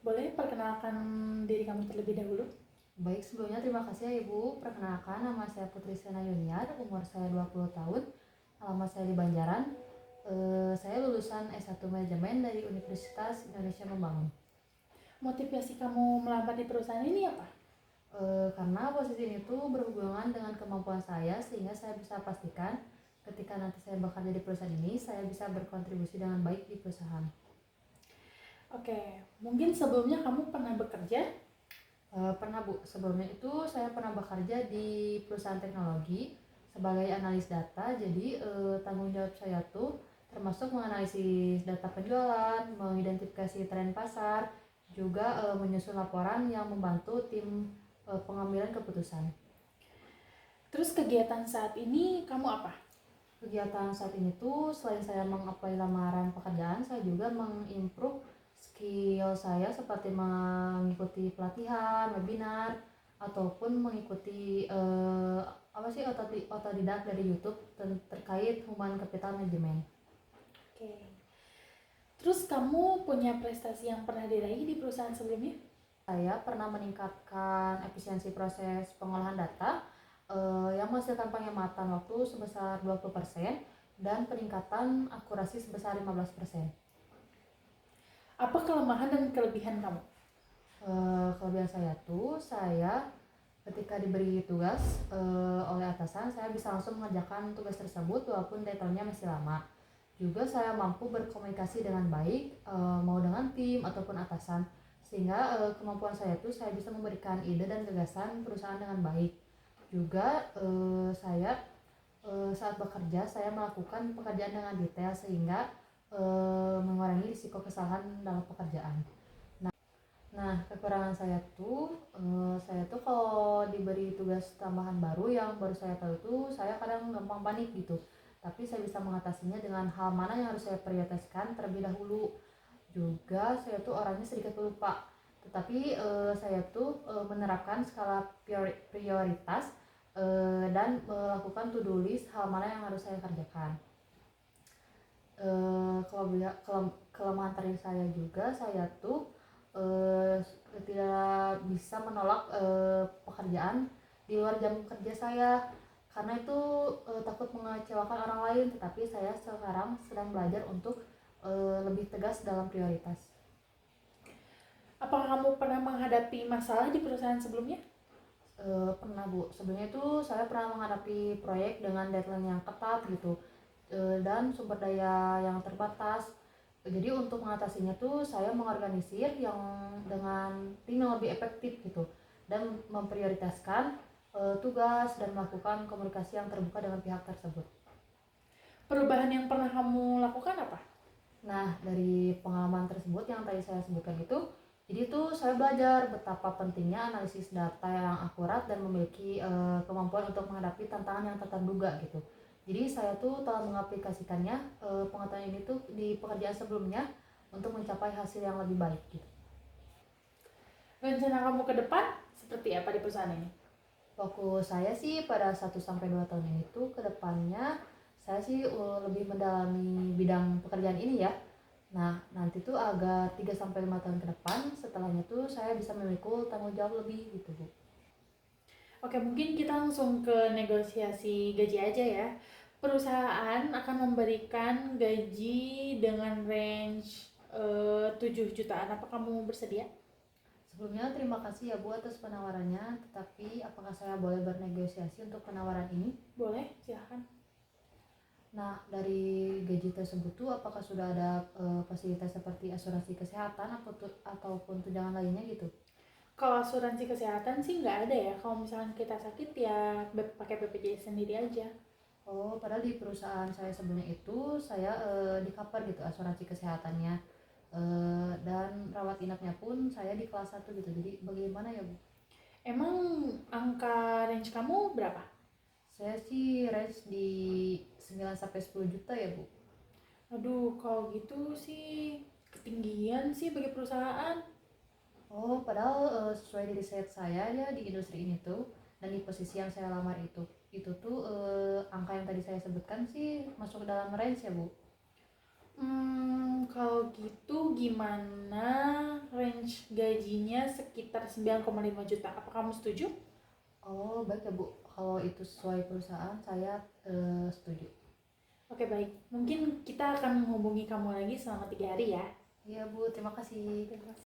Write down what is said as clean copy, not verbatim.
Boleh perkenalkan diri kamu terlebih dahulu? Baik, sebelumnya terima kasih ya Ibu. Perkenalkan, nama saya Putri Sena Yuniar, umur saya 20 tahun, alamat saya di Banjaran. Saya lulusan S1 Manajemen dari Universitas Indonesia Membangun. Motivasi kamu melamar di perusahaan ini apa? Karena posisi ini tuh berhubungan dengan kemampuan saya, sehingga saya bisa pastikan ketika nanti saya bekerja di perusahaan ini, saya bisa berkontribusi dengan baik di perusahaan. Oke, mungkin sebelumnya kamu pernah bekerja? Pernah Bu, sebelumnya itu saya pernah bekerja di perusahaan teknologi sebagai analis data. Jadi tanggung jawab saya tuh termasuk menganalisis data penjualan, mengidentifikasi tren pasar, juga menyusun laporan yang membantu tim pengambilan keputusan. Terus kegiatan saat ini kamu apa? Kegiatan saat ini tuh selain saya mengapply lamaran pekerjaan, saya juga mengimprove skill saya seperti mengikuti pelatihan, webinar, ataupun mengikuti otodidak dari YouTube terkait human capital management. Oke. Terus kamu punya prestasi yang pernah diraih di perusahaan sebelumnya? Saya pernah meningkatkan efisiensi proses pengolahan data yang menghasilkan penghematan waktu sebesar 20% dan peningkatan akurasi sebesar 15%. Apa kelemahan dan kelebihan kamu? Kelebihan saya ketika diberi tugas oleh atasan, saya bisa langsung mengerjakan tugas tersebut walaupun deadline-nya masih lama. Juga saya mampu berkomunikasi dengan baik, mau dengan tim ataupun atasan, sehingga kemampuan saya bisa memberikan ide dan gagasan perusahaan dengan baik. Juga saya saat bekerja saya melakukan pekerjaan dengan detail sehingga mengurangi risiko kesalahan dalam pekerjaan. Nah, kekurangan saya tuh kalau diberi tugas tambahan baru yang baru saya tahu tuh saya kadang gampang panik gitu. Tapi saya bisa mengatasinya dengan hal mana yang harus saya prioritaskan terlebih dahulu. Juga saya tuh orangnya sedikit pelupa. Tetapi saya tuh menerapkan skala prioritas dan melakukan to-do list hal mana yang harus saya kerjakan. Kelemahan terakhir saya juga, saya tuh eh, tidak bisa menolak pekerjaan di luar jam kerja saya karena itu takut mengecewakan orang lain. Tetapi saya sekarang sedang belajar untuk lebih tegas dalam prioritas. Apakah kamu pernah menghadapi masalah di perusahaan sebelumnya? Pernah Bu, sebenarnya itu saya pernah menghadapi proyek dengan deadline yang ketat gitu dan sumber daya yang terbatas. Jadi untuk mengatasinya tuh saya mengorganisir yang dengan tim yang lebih efektif gitu dan memprioritaskan tugas dan melakukan komunikasi yang terbuka dengan pihak tersebut. Perubahan yang pernah kamu lakukan apa? Nah, dari pengalaman tersebut yang tadi saya sebutkan itu, jadi tuh saya belajar betapa pentingnya analisis data yang akurat dan memiliki kemampuan untuk menghadapi tantangan yang tak terduga gitu. Jadi saya tuh telah mengaplikasikannya pengetahuan ini tuh di pekerjaan sebelumnya untuk mencapai hasil yang lebih baik gitu. Rencana kamu ke depan seperti apa di perusahaan ini? Fokus saya sih pada 1 sampai 2 tahun ini tuh ke depannya saya sih lebih mendalami bidang pekerjaan ini ya. Nah, nanti tuh agar 3 sampai 5 tahun ke depan setelahnya tuh saya bisa memikul tanggung jawab lebih gitu, Bu. Oke, mungkin kita langsung ke negosiasi gaji aja ya. Perusahaan akan memberikan gaji dengan range 7 jutaan. Apa kamu bersedia? Sebelumnya terima kasih ya Bu atas penawarannya, tetapi apakah saya boleh bernegosiasi untuk penawaran ini? Boleh, silahkan. Nah, dari gaji tersebut tuh apakah sudah ada fasilitas seperti asuransi kesehatan ataupun tunjangan lainnya gitu? Kalau asuransi kesehatan sih nggak ada ya. Kalau misalkan kita sakit ya pakai BPJS sendiri aja. Oh, padahal di perusahaan saya sebelumnya itu saya di cover gitu asuransi kesehatannya. Dan rawat inapnya pun saya di kelas 1 gitu. Jadi bagaimana ya Bu? Emang angka range kamu berapa? Saya sih range di 9 sampai 10 juta ya Bu. Aduh, kalau gitu sih ketinggian sih bagi perusahaan. Oh, padahal sesuai dari riset saya ya di industri ini tuh dan di posisi yang saya lamar itu tuh angka yang tadi saya sebutkan sih masuk ke dalam range ya Bu. Kalau gitu gimana range gajinya sekitar 9,5 juta? Apa kamu setuju? Oh, baik ya Bu. Kalau itu sesuai perusahaan, saya setuju. Oke, baik. Mungkin kita akan menghubungi kamu lagi selama 3 hari ya. Iya Bu, terima kasih. Terima kasih.